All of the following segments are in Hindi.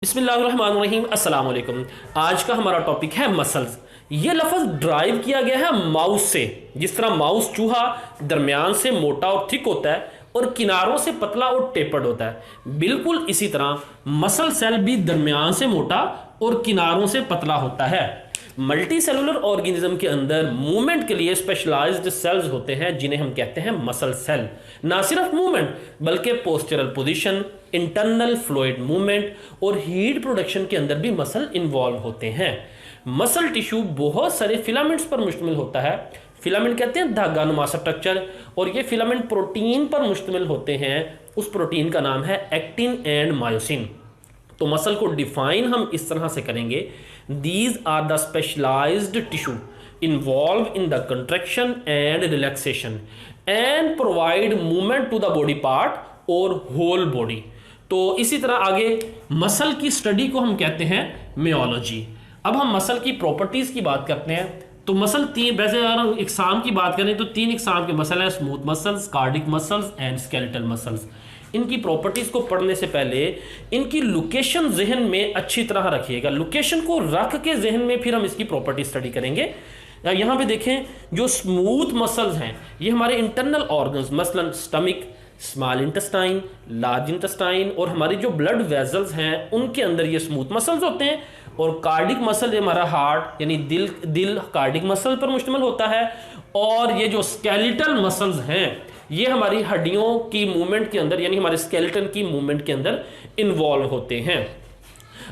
बिस्मिल्लाहिर्रहमानिर्रहीम अस्सलाम वालेकुम। आज का हमारा टॉपिक है मसल्स। ये लफ्ज़ ड्राइव किया गया है माउस से। जिस तरह माउस चूहा दरमियान से मोटा और थिक होता है और किनारों से पतला और टेपर्ड होता है, बिल्कुल इसी तरह मसल सेल भी दरमियान से मोटा और किनारों से पतला होता है। मल्टी सेलुलर ऑर्गेनिज्म के अंदर मूवमेंट के लिए स्पेशलाइज्ड सेल्स होते हैं जिन्हें हम कहते हैं मसल सेल। ना सिर्फ मूवमेंट बल्कि postural position, internal fluid movement और हीट प्रोडक्शन के अंदर भी मसल इन्वॉल्व होते हैं। मसल टिश्यू बहुत सारे फिलामेंट्स पर मुश्तमिल होता है। फिलामेंट कहते हैं धागा नुमा स्ट्रक्चर, और ये फिलामेंट प्रोटीन पर मुश्तमिल होते हैं। उस प्रोटीन का नाम है एक्टिन एंड मायोसिन। तो मसल को डिफाइन हम इस तरह से करेंगे, these are the specialised tissue involved in the contraction and relaxation and provide movement to the body part और होल बॉडी। तो इसी तरह आगे मसल की स्टडी को हम कहते हैं मियोलॉजी। अब हम मसल की प्रॉपर्टीज की बात करते हैं। तो मसल तीन, वैसे अगर हम इकसाम की बात करें तो तीन इकसाम के मसल हैं, smooth muscles, cardiac muscles and skeletal muscles. इनकी प्रॉपर्टीज को पढ़ने से पहले इनकी लोकेशन जहन में अच्छी तरह रखिएगा। लोकेशन को रख के जहन में फिर हम इसकी प्रॉपर्टी स्टडी करेंगे। यहाँ पे देखें, जो स्मूथ मसल्स हैं ये हमारे इंटरनल ऑर्गन्स, मसलन stomach, small intestine, large intestine और हमारी जो ब्लड वेजल्स हैं उनके अंदर ये स्मूथ मसल्स होते हैं। और कार्डिक मसल हमारा हार्ट यानी दिल कार्डिक मसल पर मुश्तमिल होता है। और ये जो स्केलेटल मसल्स हैं ये हमारी हड्डियों की मूवमेंट के अंदर यानी हमारे स्केलेटन की मूवमेंट के अंदर इन्वॉल्व होते हैं।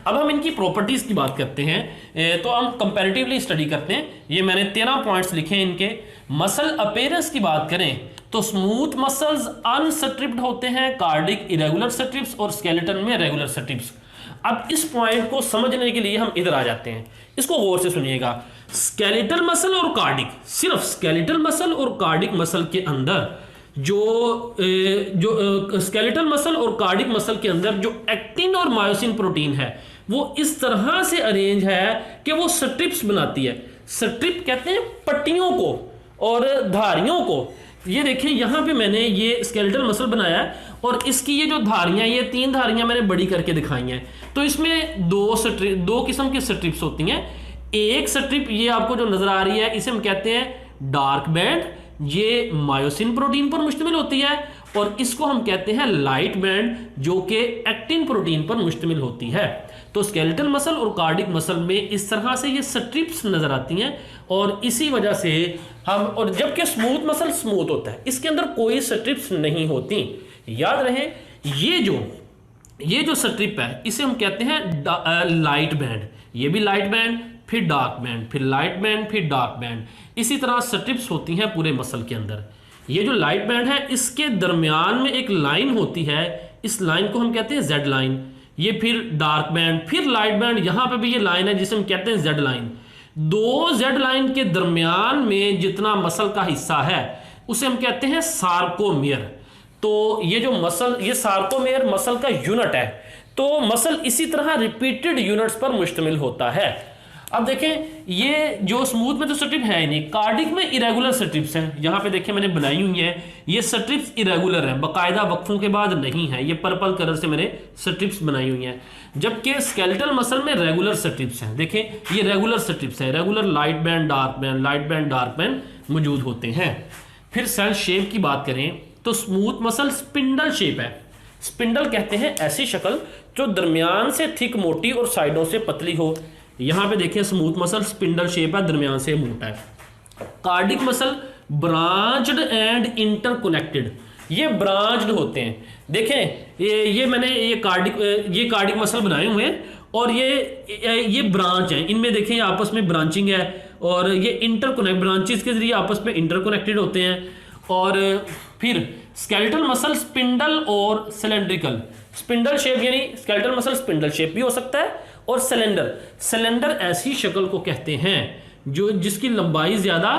अब हम इनकी प्रॉपर्टीज की बात करते हैं, तो हम कंपैरेटिवली स्टडी करते हैं। ये मैंने 13 पॉइंट्स लिखे हैं इनके। मसल अपीयरेंस की बात करें तो स्मूथ मसल्स अनस्ट्रिप्ड होते हैं, कार्डिक इरेगुलर स्ट्रिप्स और स्केलेटन में रेगुलर स्ट्रिप्स। अब इस पॉइंट को समझने के लिए हम इधर आ जाते हैं, इसको गौर से सुनिएगा। स्केलेटल मसल और कार्डिक, सिर्फ स्केलेटल मसल और कार्डिक मसल के अंदर जो स्केलेटल मसल और कार्डिक मसल के अंदर जो एक्टिन और मायोसिन प्रोटीन है वो इस तरह से अरेंज है कि वो स्ट्रिप्स बनाती है। स्ट्रिप कहते हैं पट्टियों को और धारियों को। ये देखिए यहाँ पे मैंने ये स्केलेटल मसल बनाया है और इसकी ये जो धारियां, ये 3 धारियां मैंने बड़ी करके दिखाई हैं। तो इसमें दो किस्म की स्ट्रिप्स होती हैं। एक स्ट्रिप ये आपको जो नजर आ रही है इसे हम कहते हैं डार्क बैंड, ये मायोसिन प्रोटीन पर मुश्तमिल होती है। और इसको हम कहते हैं लाइट बैंड जो कि एक्टिन प्रोटीन पर मुश्तमिल होती है। तो स्केलेटल मसल और कार्डिक मसल में इस तरह से ये स्ट्रिप्स नजर आती हैं और इसी वजह से हम, और जबकि स्मूथ मसल स्मूथ होता है इसके अंदर कोई स्ट्रिप्स नहीं होती। याद रहे ये जो स्ट्रिप है इसे हम कहते हैं लाइट बैंड। ये भी लाइट बैंड, फिर डार्क बैंड, फिर लाइट बैंड, फिर डार्क बैंड। इसी तरह स्ट्रिप्स होती हैं पूरे मसल के अंदर। ये जो लाइट बैंड है इसके दरमियान में एक लाइन होती है, इस लाइन को हम कहते हैं जेड लाइन। ये फिर डार्क बैंड, फिर लाइट बैंड, यहां पे भी ये लाइन है जिसे हम कहते हैं जेड लाइन। दो जेड लाइन के दरमियान में जितना मसल का हिस्सा है उसे हम कहते हैं सार्कोमेयर। तो ये जो मसल, ये सार्कोमेयर मसल का यूनिट है। तो मसल इसी तरह रिपीटेड यूनिट्स पर मुश्तमिल होता है। अब देखें, ये जो स्मूथ में तो स्ट्रिप है ही नहीं, कार्डिक में इरेगुलर स्ट्रिप्स हैं। यहाँ पे देखें मैंने बनाई हुई है, ये स्ट्रिप्स इरेगुलर हैं, बाकायदा वक्फों के बाद नहीं है। ये पर्पल कलर से मैंने स्ट्रिप्स बनाई हुई हैं। जबकि स्केलेटल मसल में रेगुलर स्ट्रिप्स हैं। देखें ये रेगुलर स्ट्रिप्स है, regular light band, dark band, light band, dark band मौजूद होते हैं। फिर सेल शेप की बात करें तो स्मूथ मसल स्पिंडल शेप है। स्पिंडल कहते हैं ऐसी शक्ल जो दरमियान से थिक मोटी और साइडों से पतली हो। यहां पे देखिए स्मूथ मसल स्पिंडल शेप है, दरमियान से मोटा है। Cardiac muscle branched and interconnected, ये ब्रांच्ड होते हैं। देखें ये मैंने ये कार्डिक मसल बनाए हुए हैं और ये ब्रांच है, इनमें देखें आपस में ब्रांचिंग है और ये इंटरकनेक्ट, ब्रांचेस के जरिए आपस में इंटरकनेक्टेड होते हैं। और फिर स्केलेटल मसल स्पिंडल और सिलेंड्रिकल, स्पिंडल शेप यानी स्केलेटल मसल स्पिंडल शेप भी हो सकता है। और सिलेंडर ऐसी शक्ल को कहते हैं जो जिसकी लंबाई ज्यादा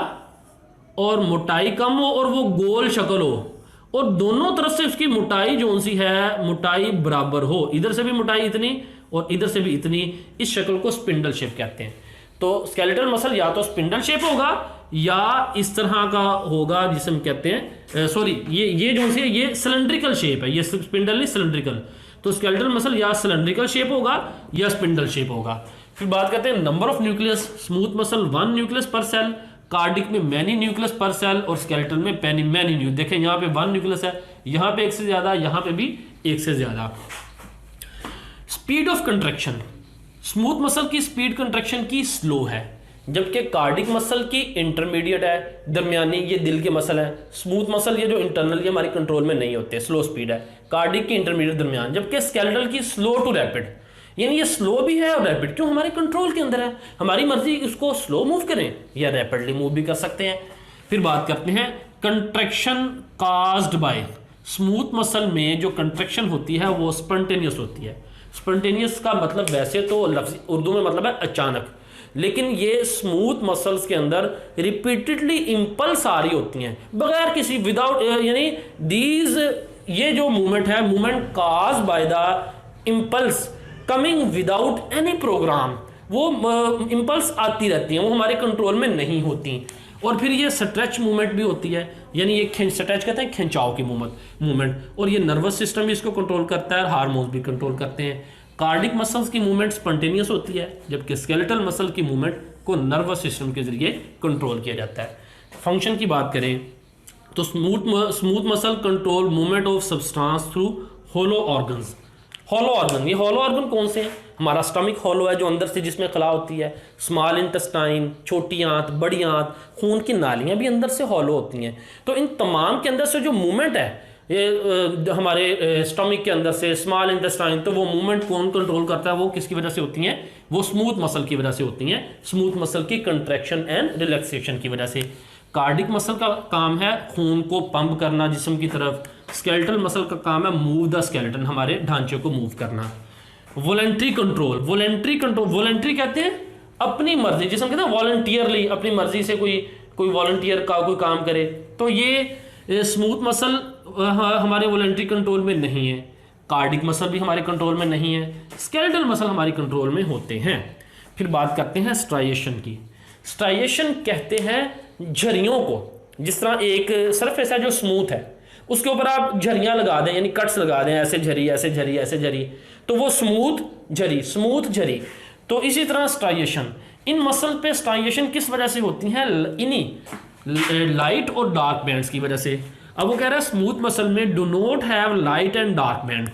और मोटाई कम हो और वो गोल शक्ल हो और दोनों तरफ से उसकी मोटाई जो सी है मोटाई बराबर हो, इधर से भी मोटाई इतनी और इधर से भी इतनी, इस शक्ल को स्पिंडल शेप कहते हैं। तो स्केलेटल मसल या तो स्पिंडल शेप होगा या इस तरह का होगा जिसे हम कहते हैं ये जो है ये सिलेंड्रिकल शेप है, ये स्पिंडल नहीं सिलेंड्रिकल। तो स्केलेटल मसल या सिलेंड्रिकल शेप होगा या स्पिंडल शेप होगा। फिर बात करते हैं number of nucleus. Smooth muscle 1 nucleus पर सेल, कार्डिक में मैनी न्यूक्लियस पर सेल और स्केलेटल में मैनी न्यूक्लियस। देखें यहाँ पे 1 न्यूक्लियस है, यहाँ पे एक से ज्यादा, यहाँ पे भी एक से ज्यादा। Speed of contraction, smooth muscle की स्पीड कंट्रैक्शन की स्लो है, जबकि कार्डिक मसल की इंटरमीडिएट है, दरमियानी, ये दिल के मसल है। स्मूथ मसल ये जो इंटरनल ये हमारी कंट्रोल में नहीं होते, स्लो स्पीड है। कार्डिक की इंटरमीडिएट दरमियान, जबकि स्केलेटल की स्लो टू रैपिड, यानी ये स्लो भी है और रैपिड। क्यों? हमारे कंट्रोल के अंदर है, हमारी मर्जी इसको स्लो मूव करें या रैपिडली मूव भी कर सकते हैं। फिर बात करते हैं contraction caused by. Smooth muscle में जो कंट्रैक्शन होती है वो स्पॉन्टेनियस होती है। स्पॉन्टेनियस का मतलब वैसे तो लफ्ज़ उर्दू में मतलब है अचानक, लेकिन ये स्मूथ मसल्स के अंदर रिपीटेडली इंपल्स आ रही होती हैं बगैर किसी, विदाउट, यानी दीज, ये जो मूवमेंट है, movement cause by the impulse coming without any program, वो इंपल्स आती रहती हैं, वो हमारे कंट्रोल में नहीं होती। और फिर ये स्ट्रेच मूवमेंट भी होती है, यानी ये स्ट्रेच कहते हैं खिंचाव की मूवमेंट, और ये नर्वस सिस्टम भी इसको कंट्रोल करता है और हार्मोन्स भी कंट्रोल करते हैं। कार्डिक मसल्स की मूवमेंट स्पॉन्टेनियस होती है, जबकि स्केलेटल मसल की मूवमेंट को नर्वस सिस्टम के जरिए कंट्रोल किया जाता है। फंक्शन की बात करें तो smooth muscle control movement of substance through hollow organs. Hollow organ, ये हॉलो ऑर्गन कौन से हैं? हमारा स्टमक हॉलो है, जो अंदर से जिसमें खला होती है। स्मॉल इंटेस्टाइन, छोटी आंत, बड़ी आंत, खून की नालियां भी अंदर से हॉलो होती हैं। तो इन तमाम के अंदर से जो मूवमेंट है ये हमारे स्टमक के अंदर से स्मॉल इंटेस्टाइन, तो वो मूवमेंट कौन कंट्रोल करता है? वो किसकी वजह से होती हैं? वो स्मूथ मसल की वजह से होती हैं, स्मूथ मसल की कंट्रैक्शन एंड रिलैक्सेशन की वजह से। कार्डिक मसल का काम है खून को पंप करना जिस्म की तरफ। स्केलेटल मसल का काम है मूव द स्केलेटन, हमारे ढांचे को मूव करना। वॉलंटरी कंट्रोल, वॉलंटरी कहते हैं अपनी मर्जी, जिसम कहते हैं वॉलंटियरली, अपनी मर्जी से कोई वॉलंटियर का कोई काम करे। तो ये स्मूथ मसल हमारे वॉलंटरी कंट्रोल में नहीं है, कार्डिक मसल भी हमारे कंट्रोल में नहीं है, स्केलेटल मसल हमारी कंट्रोल में होते हैं। फिर बात करते हैं स्ट्राइएशन की। स्ट्राइएशन कहते हैं झरियों को, जिस तरह एक सरफेस है जो स्मूथ है, उसके ऊपर आप झरियां लगा दें, यानी कट्स लगा दें, ऐसे झरी ऐसे झरी ऐसे झरी, तो वो स्मूथ झरी। तो इसी तरह स्ट्राइएशन, इन मसल पे स्ट्राइएशन किस वजह से होती हैं? इन्हीं लाइट और डार्क बैंड्स की वजह से। अब वो कह रहा है स्मूथ मसल में do not have light and dark band.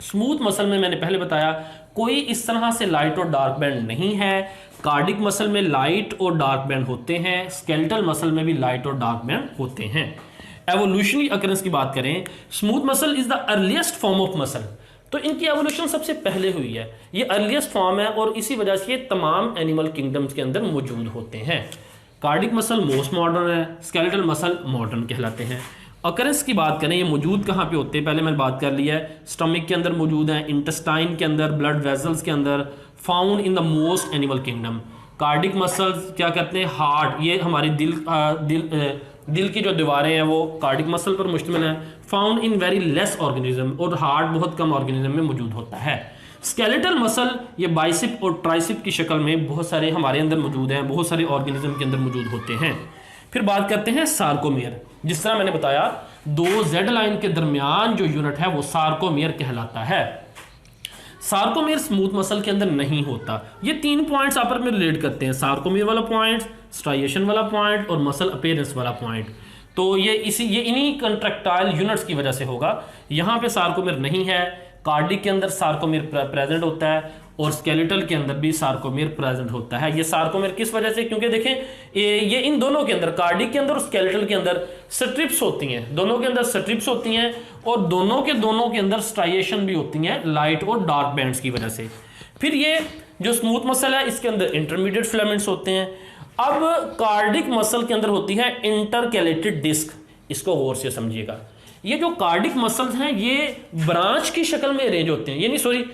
Smooth muscle में मैंने पहले बताया कोई इस तरह से लाइट और डार्क बैंड नहीं है। कार्डिक मसल में लाइट और डार्क बैंड होते हैं, स्केलेटल मसल में भी लाइट और डार्क बैंड होते हैं। एवोल्यूशनरी अकरेंस की बात करें, smooth muscle is the earliest form of muscle, तो इनकी एवोल्यूशन सबसे पहले हुई है, ये अर्लीस्ट फॉर्म है और इसी वजह से ये तमाम एनिमल किंगडम्स के अंदर मौजूद होते हैं। कार्डिक मसल मोस्ट मॉडर्न है, स्केलेटल मसल मॉडर्न कहलाते हैं। अकरेंस की बात करें, ये मौजूद कहाँ पे होते हैं? पहले मैंने बात कर ली है, स्टमक के अंदर मौजूद हैं, इंटेस्टाइन के अंदर, ब्लड वेजल्स के अंदर, found in the most animal kingdom. Cardiac muscles क्या कहते हैं? हार्ट, ये हमारी दिल की जो दीवारें हैं वो कार्डिक मसल पर मुश्तमिल है। Found in very less organism, और हार्ट बहुत कम ऑर्गेनिज्म में मौजूद होता है। स्केलेटल मसल ये बाइसिप और ट्राइसिप की शक्ल में बहुत सारे हमारे अंदर मौजूद हैं, बहुत सारे ऑर्गेनिज्म के अंदर मौजूद होते हैं। फिर बात करते हैं सार्कोमेयर। जिस तरह मैंने बताया, दो जेड लाइन के दरमियान जो यूनिट है वो सार्कोमेयर कहलाता है। सार्कोमेयर स्मूथ मसल के अंदर नहीं होता। ये 3 पॉइंट्स आपस में रिलेट करते हैं, सार्कोमेयर वाला पॉइंट, स्ट्राइएशन वाला पॉइंट और मसल अपीयरेंस वाला पॉइंट। तो ये इन्हीं कंट्रैक्टाइल यूनिट्स की वजह से होगा। यहाँ पे सार्कोमेयर नहीं है, कार्डिक के अंदर सार्कोमेयर प्रेजेंट होता है और स्केलेटल के अंदर भी सार्कोमेयर प्रेजेंट होता है। ये सार्कोमेयर किस वजह से? क्योंकि देखें ये इन दोनों के अंदर, कार्डिक के अंदर और स्केलेटल के अंदर स्ट्रिप्स होती हैं, दोनों के अंदर स्ट्रिप्स होती हैं और दोनों के अंदर स्ट्राइएशन भी होती हैं लाइट और डार्क बैंड्स की वजह से। फिर ये जो स्मूथ मसल है इसके अंदर इंटरमीडिएट फिलामेंट्स होते हैं। अब कार्डिक मसल के अंदर होती है इंटरकैलेटेड डिस्क, इसको गौर से समझिएगा। ये जो कार्डिक मसल्स हैं ये ब्रांच की शक्ल में अरेंज होते हैं, यानी सॉरी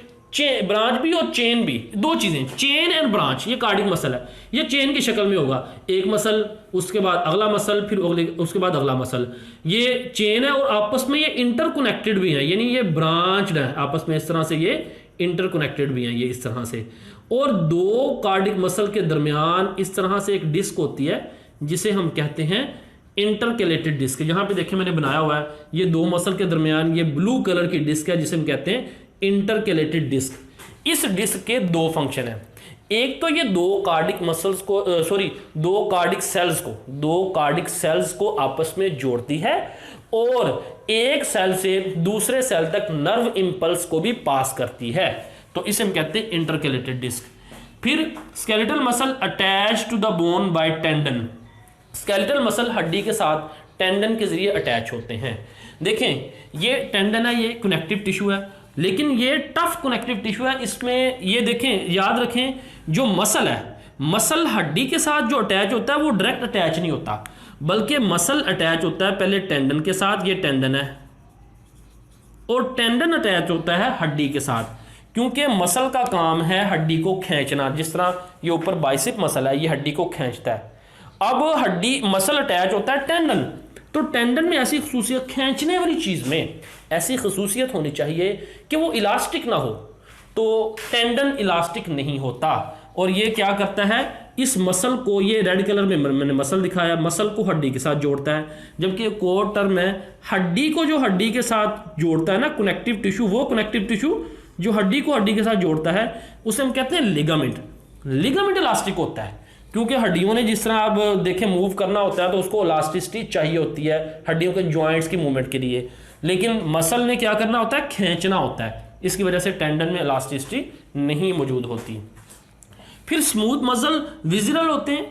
ब्रांच भी और चेन भी, दो चीजें, चेन एंड ब्रांच। ये कार्डिक मसल है, ये चेन की शक्ल में होगा, एक मसल उसके बाद अगला मसल फिर उसके बाद अगला मसल, ये चेन है और आपस में ये इंटरकनेक्टेड भी है, यानी ये ब्रांच्ड है आपस में, इस तरह से ये इंटरकनेक्टेड भी हैं ये इस तरह से। और दो कार्डिक मसल के दरमियान इस तरह से एक डिस्क होती है जिसे हम कहते हैं इंटरकैलेटेड डिस्क। यहाँ पे देखिए मैंने बनाया हुआ है, ये दो मसल के दरमियान ये ब्लू कलर की डिस्क है जिसे हम कहते हैं इंटरकेलेटेड डिस्क। इस डिस्क के दो फंक्शन हैं। एक तो ये दो कार्डिक मसल्स को दो कार्डिक सेल्स को आपस में जोड़ती है और एक सेल से दूसरे सेल तक नर्व इंपल्स को भी पास करती है, तो इसे हम कहते हैं इंटरकेलेटेड डिस्क। फिर skeletal muscle attach to the bone by tendon. Skeletal muscle हड्डी के साथ टेंडन के जरिए अटैच होते हैं। देखें ये टेंडन है, ये कनेक्टिव टिश्यू है, लेकिन ये टफ कनेक्टिव टिश्यू है। इसमें ये देखें, याद रखें, जो मसल है, मसल हड्डी के साथ जो अटैच होता है वो डायरेक्ट अटैच नहीं होता, बल्कि मसल अटैच होता है पहले टेंडन के साथ, ये टेंडन है, और टेंडन अटैच होता है हड्डी के साथ, क्योंकि मसल का काम है हड्डी को खींचना। जिस तरह ये ऊपर बाइसेप मसल है, ये हड्डी को खींचता है। अब हड्डी मसल अटैच होता है टेंडन, तो टेंडन में ऐसी खसूसियत, खींचने वाली चीज़ में ऐसी खसूसियत होनी चाहिए कि वो इलास्टिक ना हो, तो टेंडन इलास्टिक नहीं होता। और ये क्या करता है, इस मसल को, ये रेड कलर में मैंने मसल दिखाया, मसल को हड्डी के साथ जोड़ता है, जबकि एक और टर्म है हड्डी को, जो हड्डी के साथ जोड़ता है ना, कनेक्टिव टिश्यू, वो कनेक्टिव टिश्यू जो हड्डी को हड्डी के साथ जोड़ता है उसे हम कहते हैं लिगामेंट। लिगामेंट इलास्टिक होता है, क्योंकि हड्डियों ने जिस तरह आप देखें मूव करना होता है तो उसको इलास्टिसिटी चाहिए होती है हड्डियों के जॉइंट्स की मूवमेंट के लिए, लेकिन मसल ने क्या करना होता है, खींचना होता है। इसकी वजह से टेंडन में इलास्टिसिटी नहीं मौजूद होती। फिर स्मूथ मसल विजिरल होते हैं,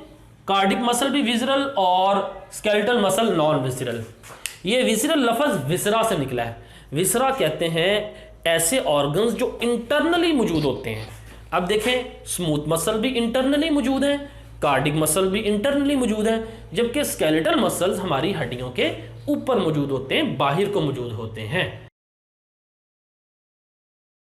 कार्डिक मसल भी विजिरल और स्केलेटल मसल नॉन विजिरल। ये विजिरल लफ्ज विसरा से निकला है। विसरा कहते हैं ऐसे ऑर्गन्स जो इंटरनली मौजूद होते हैं। अब देखें, स्मूथ मसल भी इंटरनली मौजूद हैं, कार्डिक मसल भी इंटरनली मौजूद हैं, जबकि स्केलेटल मसल्स हमारी हड्डियों के ऊपर मौजूद होते हैं, बाहर को मौजूद होते हैं।